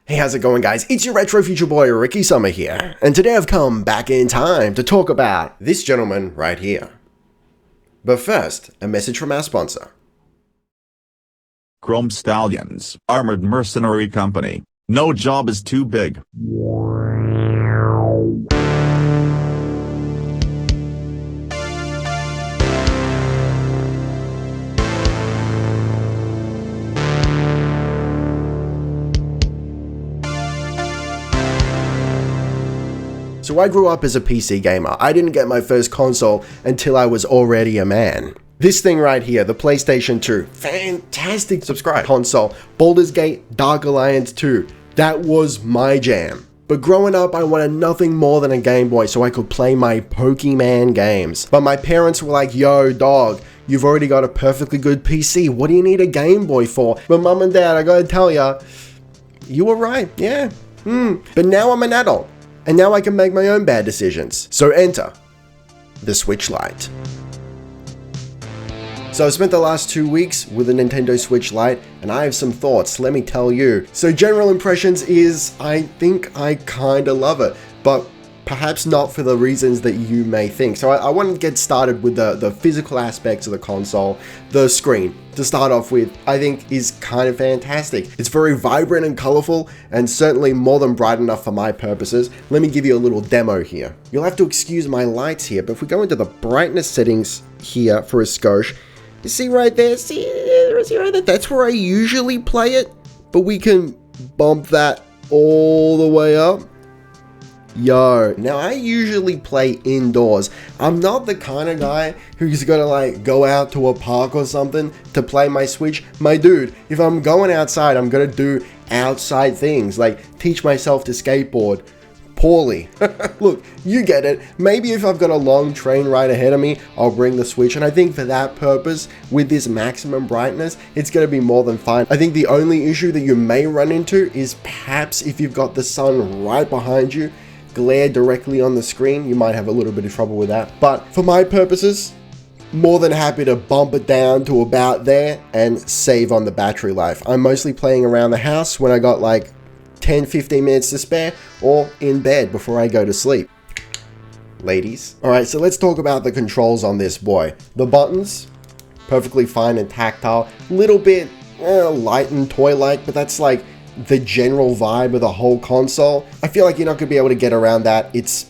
Hey, how's it going, guys? It's your retro future boy, Ricky Summer here, and today I've come back in time to talk about this gentleman right here. But first, a message from our sponsor. Chrome Stallions, Armored Mercenary Company. No job is too big. So I grew up as a PC gamer. I didn't get my first console until I was already a man. This thing right here, the PlayStation 2, fantastic console. Baldur's Gate, Dark Alliance 2, that was my jam. But growing up, I wanted nothing more than a Game Boy so I could play my Pokemon games. But my parents were like, yo dog, you've already got a perfectly good PC, what do you need a Game Boy for? But mom and dad, I gotta tell ya, you were right, yeah. But now I'm an adult. And now I can make my own bad decisions. So enter the Switch Lite. So I've spent the last 2 weeks with the Nintendo Switch Lite, and I have some thoughts, let me tell you. So general impressions is, I think I kinda love it, but perhaps not for the reasons that you may think. So I want to get started with the physical aspects of the console. The screen, to start off with, I think is kind of fantastic. It's very vibrant and colorful, and certainly more than bright enough for my purposes. Let me give you a little demo here. You'll have to excuse my lights here, but if we go into the brightness settings here for a skosh, you see right there, see right there? That's where I usually play it, but we can bump that all the way up. Yo, now I usually play indoors. I'm not the kind of guy who's gonna like go out to a park or something to play my Switch. My dude, if I'm going outside, I'm gonna do outside things, like teach myself to skateboard poorly. Look, you get it. Maybe if I've got a long train ride ahead of me, I'll bring the Switch, and I think for that purpose, with this maximum brightness, it's gonna be more than fine. I think the only issue that you may run into is perhaps if you've got the sun right behind you, glare directly on the screen, you might have a little bit of trouble with that. But for my purposes, more than happy to bump it down to about there and save on the battery life. I'm mostly playing around the house when I got like 10-15 minutes to spare, or in bed before I go to sleep. Ladies. Alright, so let's talk about the controls on this boy. The buttons, perfectly fine and tactile. Little bit light and toy-like, but that's like the general vibe of the whole console. I feel like you're not gonna be able to get around that. It's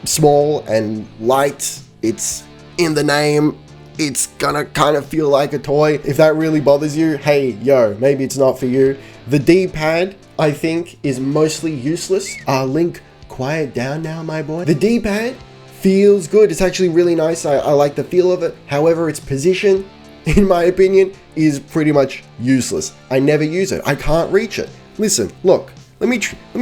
small and light, it's in the name, it's gonna kind of feel like a toy. If that really bothers you, hey, yo, maybe it's not for you. The D-pad, I think, is mostly useless. Link, quiet down now, my boy. The D-pad feels good. It's actually really nice. I like the feel of it. However, its position, in my opinion, is pretty much useless. I never use it. I can't reach it. Listen, look, let me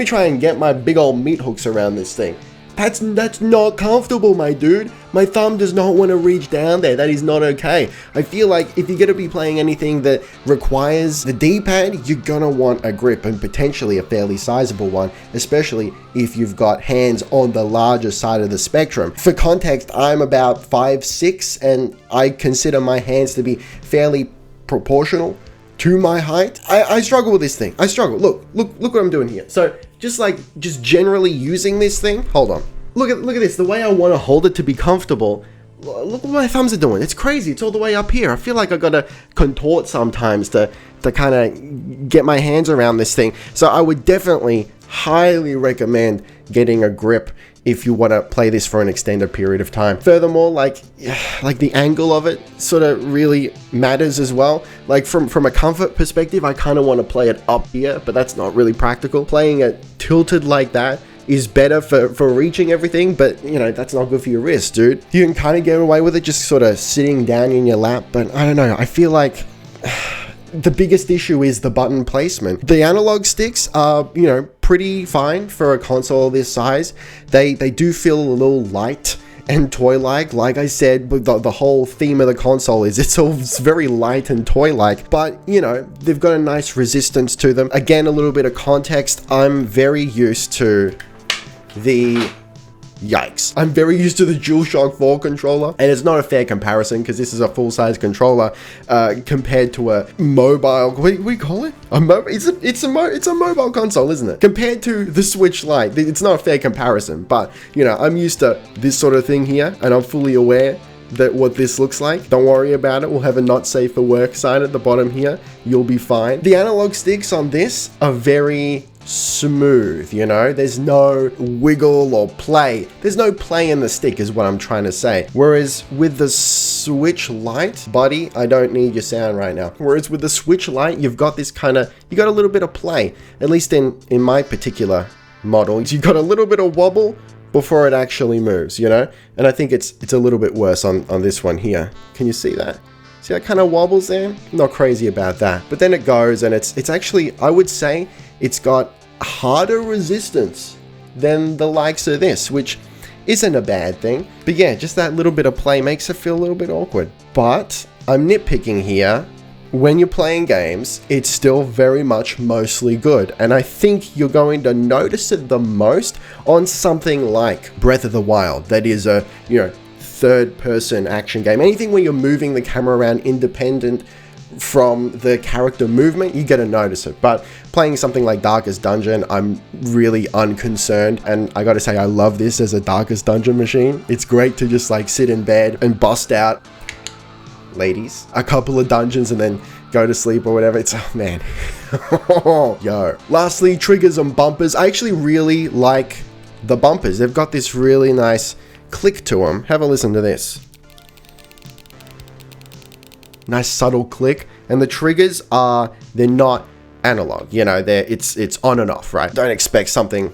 try and get my big old meat hooks around this thing. That's not comfortable, my dude. My thumb does not want to reach down there. That is not okay. I feel like if you're going to be playing anything that requires the D-pad, you're going to want a grip, and potentially a fairly sizable one, especially if you've got hands on the larger side of the spectrum. For context, I'm about 5'6", and I consider my hands to be fairly proportional to my height. I struggle with this thing. I struggle. Look what I'm doing here. So just generally using this thing. Hold on. Look at this. The way I want to hold it to be comfortable. Look what my thumbs are doing. It's crazy. It's all the way up here. I feel like I gotta contort sometimes to kind of get my hands around this thing. So I would definitely highly recommend getting a grip if you want to play this for an extended period of time. Furthermore, like the angle of it sort of really matters as well. Like from a comfort perspective, I kind of want to play it up here, but that's not really practical. Playing it tilted like that is better for reaching everything, but you know, that's not good for your wrist, dude. You can kind of get away with it just sort of sitting down in your lap, but I don't know, I feel like the biggest issue is the button placement. The analog sticks are, you know, pretty fine for a console this size. They do feel a little light and toy-like. Like I said, but the whole theme of the console is it's very light and toy-like, but you know, they've got a nice resistance to them. Again, a little bit of context. I'm very used to the yikes. I'm very used to the DualShock 4 controller, and it's not a fair comparison because this is a full-size controller compared to a mobile, what do we call it? It's a mobile console, isn't it? Compared to the Switch Lite, it's not a fair comparison, but you know, I'm used to this sort of thing here, and I'm fully aware that what this looks like. Don't worry about it. We'll have a not safe for work sign at the bottom here. You'll be fine. The analog sticks on this are very smooth, you know, there's no wiggle or play. There's no play in the stick is what I'm trying to say. Whereas with the Switch Lite, buddy, I don't need your sound right now. Whereas with the Switch Lite, you've got this kind of, you got a little bit of play, at least in my particular model. You've got a little bit of wobble before it actually moves, you know? And I think it's a little bit worse on this one here. Can you see that? See that kind of wobbles there? Not crazy about that. But then it goes, and it's actually, I would say, it's got harder resistance than the likes of this, which isn't a bad thing. But yeah, just that little bit of play makes it feel a little bit awkward. But I'm nitpicking here. When you're playing games, it's still very much mostly good. And I think you're going to notice it the most on something like Breath of the Wild. That is a, you know, third-person action game. Anything where you're moving the camera around independent from the character movement, you get to notice it. But playing something like Darkest Dungeon, I'm really unconcerned, and I gotta say, I love this as a Darkest Dungeon machine. It's great to just like sit in bed and bust out, ladies, a couple of dungeons and then go to sleep or whatever. It's, oh man. Yo. Lastly, triggers and bumpers. I actually really like the bumpers. They've got this really nice click to them. Have a listen to this. Nice subtle click. And the triggers are, they're not analog, you know, it's on and off, right? Don't expect something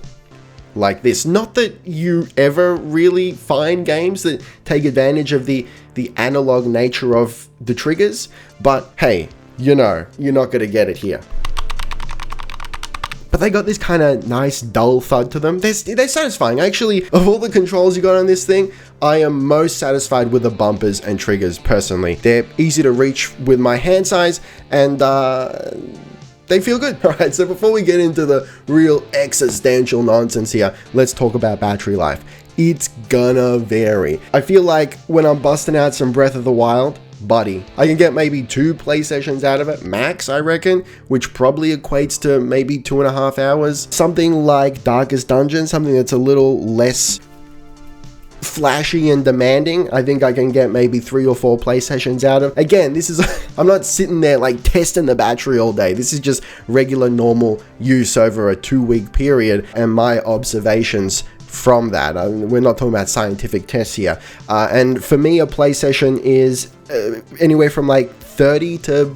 like this. Not that you ever really find games that take advantage of the analog nature of the triggers, but hey, you know, you're not gonna get it here. But they got this kind of nice dull thud to them. They're satisfying. Actually, of all the controls you got on this thing, I am most satisfied with the bumpers and triggers personally. They're easy to reach with my hand size, and they feel good. All right, so before we get into the real existential nonsense here, let's talk about battery life. It's gonna vary. I feel like when I'm busting out some Breath of the Wild, buddy, I can get maybe 2 play sessions out of it, max, I reckon, which probably equates to maybe 2.5 hours. Something like Darkest Dungeon, something that's a little less flashy and demanding, I think I can get maybe 3 or 4 play sessions out of. Again, this is, I'm not sitting there like testing the battery all day. This is just regular normal use over a 2-week period and my observations from that. We're not talking about scientific tests here. And for me, a play session is anywhere from like 30 to,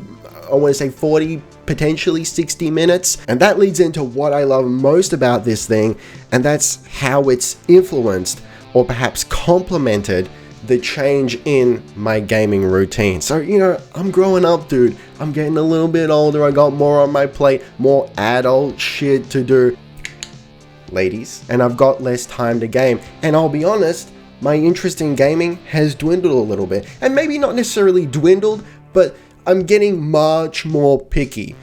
I want to say 40, potentially 60 minutes. And that leads into what I love most about this thing, and that's how it's influenced or perhaps complemented the change in my gaming routine. So, you know, I'm growing up, dude. I'm getting a little bit older. I got more on my plate, more adult shit to do, ladies, and I've got less time to game. And I'll be honest, my interest in gaming has dwindled a little bit. And maybe not necessarily dwindled, but I'm getting much more picky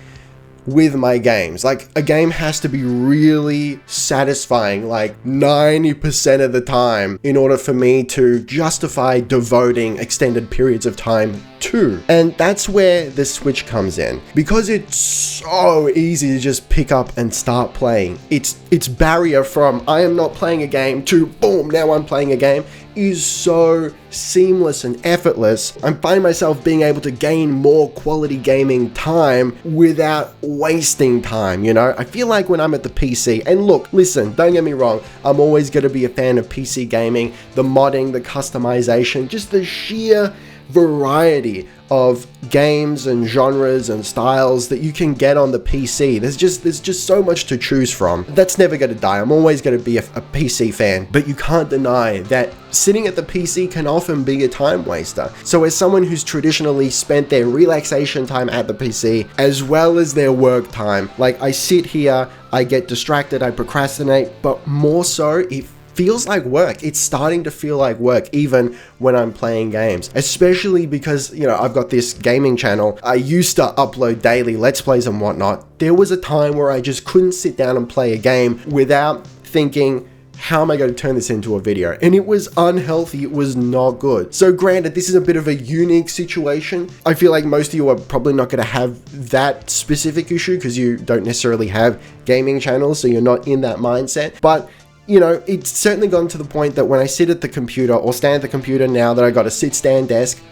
with my games. Like, a game has to be really satisfying, like 90% of the time, in order for me to justify devoting extended periods of time to. And that's where the Switch comes in. Because it's so easy to just pick up and start playing. Its barrier from I am not playing a game to boom, now I'm playing a game is so seamless and effortless. I'm finding myself being able to gain more quality gaming time without wasting time, you know? I feel like when I'm at the PC, and look, listen, don't get me wrong, I'm always going to be a fan of PC gaming, the modding, the customization, just the sheer variety of games and genres and styles that you can get on the PC. There's just so much to choose from. That's never going to die. I'm always going to be a PC fan, but you can't deny that sitting at the PC can often be a time waster. So as someone who's traditionally spent their relaxation time at the PC as well as their work time, like I sit here, I get distracted, I procrastinate, but more so it feels like work. It's starting to feel like work even when I'm playing games, especially because, you know, I've got this gaming channel. I used to upload daily Let's Plays and whatnot. There was a time where I just couldn't sit down and play a game without thinking, how am I going to turn this into a video? And it was unhealthy, it was not good. So granted, this is a bit of a unique situation. I feel like most of you are probably not going to have that specific issue because you don't necessarily have gaming channels, so you're not in that mindset. But you know, it's certainly gotten to the point that when I sit at the computer or stand at the computer now that I got a sit-stand desk,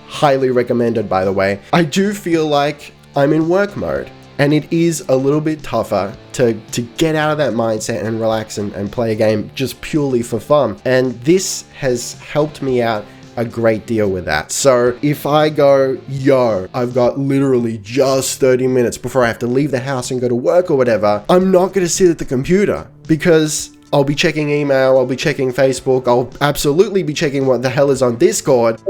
highly recommended by the way, I do feel like I'm in work mode. And it is a little bit tougher to get out of that mindset and relax and play a game just purely for fun. And this has helped me out a great deal with that. So if I go, yo, I've got literally just 30 minutes before I have to leave the house and go to work or whatever, I'm not going to sit at the computer because I'll be checking email, I'll be checking Facebook, I'll absolutely be checking what the hell is on Discord.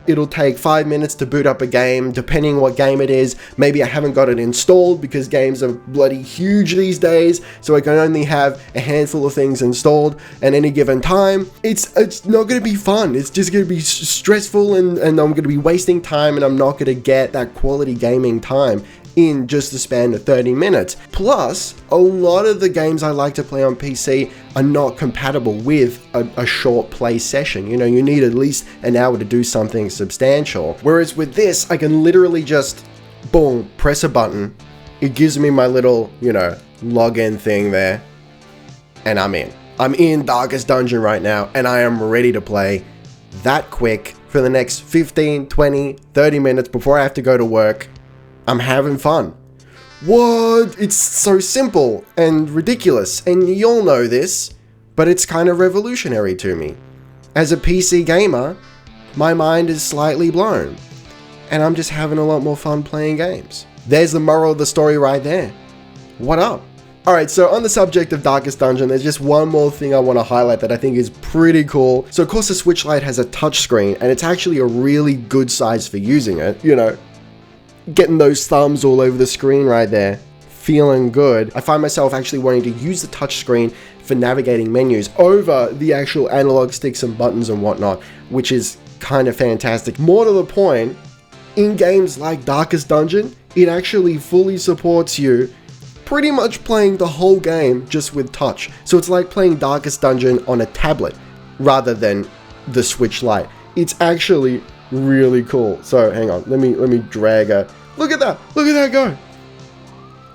It'll take 5 minutes to boot up a game, depending what game it is. Maybe I haven't got it installed because games are bloody huge these days, so I can only have a handful of things installed at any given time. It's not going to be fun. It's just going to be stressful and I'm going to be wasting time and I'm not going to get that quality gaming time in just the span of 30 minutes. Plus, a lot of the games I like to play on PC are not compatible with a short play session. You know, you need at least an hour to do something substantial. Whereas with this, I can literally just, boom, press a button. It gives me my little, you know, login thing there. And I'm in. I'm in Darkest Dungeon right now, and I am ready to play that quick for the next 15, 20, 30 minutes before I have to go to work. I'm having fun. What? It's so simple and ridiculous, and you all know this, but it's kind of revolutionary to me. As a PC gamer, my mind is slightly blown, and I'm just having a lot more fun playing games. There's the moral of the story right there. What up? Alright, so on the subject of Darkest Dungeon, there's just one more thing I want to highlight that I think is pretty cool. So of course the Switch Lite has a touchscreen, and it's actually a really good size for using it, you know. Getting those thumbs all over the screen right there, feeling good. I find myself actually wanting to use the touchscreen for navigating menus over the actual analog sticks and buttons and whatnot, which is kind of fantastic. More to the point, in games like Darkest Dungeon, it actually fully supports you pretty much playing the whole game just with touch. So it's like playing Darkest Dungeon on a tablet rather than the Switch Lite. It's actually really cool. So hang on, let me drag a look at that go.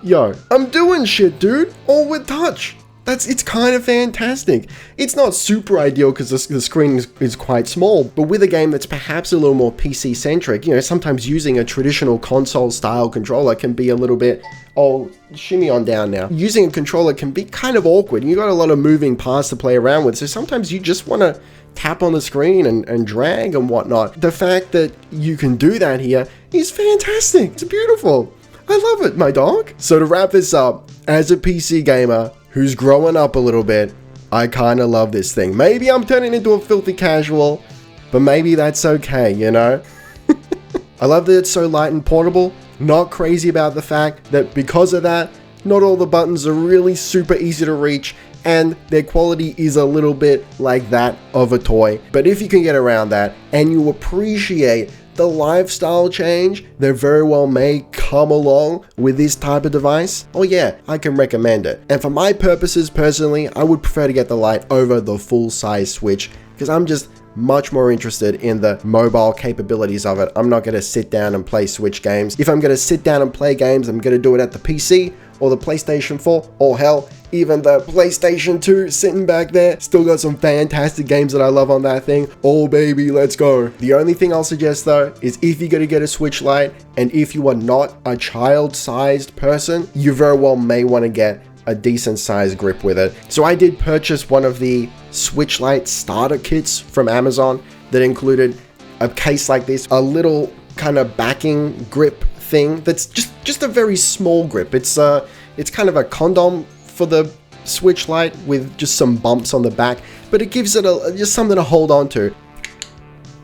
Yo, I'm doing shit, dude, all with touch. It's kind of fantastic. It's not super ideal because the screen is quite small, but with a game that's perhaps a little more PC centric, you know, sometimes using a traditional console style controller can be a little bit, oh, shimmy on down now. Using a controller can be kind of awkward. You got a lot of moving parts to play around with, so sometimes you just want to tap on the screen and drag and whatnot. The fact that you can do that here is fantastic. It's beautiful. I love it, my dog. So to wrap this up, as a PC gamer who's growing up a little bit, I kind of love this thing. Maybe I'm turning into a filthy casual, but maybe that's okay, you know? I love that it's so light and portable. Not crazy about the fact that because of that, not all the buttons are really super easy to reach, and their quality is a little bit like that of a toy. But if you can get around that and you appreciate the lifestyle change that very well may come along with this type of device, oh yeah, I can recommend it. And for my purposes personally, I would prefer to get the Lite over the full-size Switch because I'm just much more interested in the mobile capabilities of it. I'm not going to sit down and play Switch games. If I'm going to sit down and play games, I'm going to do it at the PC or the PlayStation 4, or hell, even the PlayStation 2 sitting back there. Still got some fantastic games that I love on that thing. Oh baby, let's go. The only thing I'll suggest though is if you're going to get a Switch Lite, and if you are not a child-sized person, you very well may want to get a decent sized grip with it. So I did purchase one of the Switch Lite starter kits from Amazon that included a case like this, a little kind of backing grip thing that's just a very small grip. It's kind of a condom for the Switch Lite with just some bumps on the back, but it gives it just something to hold on to.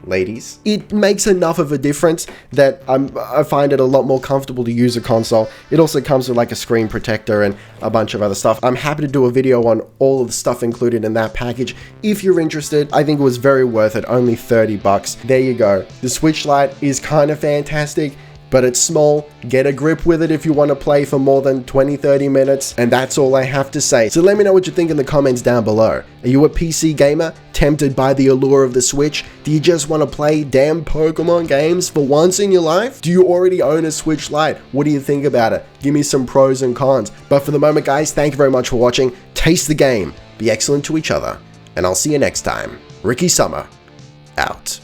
Ladies, it makes enough of a difference that I find it a lot more comfortable to use a console. It also comes with like a screen protector and a bunch of other stuff. I'm happy to do a video on all of the stuff included in that package. If you're interested, I think it was very worth it, only $30. There you go. The Switch Lite is kind of fantastic. but it's small. Get a grip with it if you want to play for more than 20-30 minutes, and that's all I have to say. So let me know what you think in the comments down below. Are you a PC gamer, tempted by the allure of the Switch? Do you just want to play damn Pokemon games for once in your life? Do you already own a Switch Lite? What do you think about it? Give me some pros and cons. But for the moment, guys, thank you very much for watching. Taste the game, be excellent to each other, and I'll see you next time. Ricky Summer, out.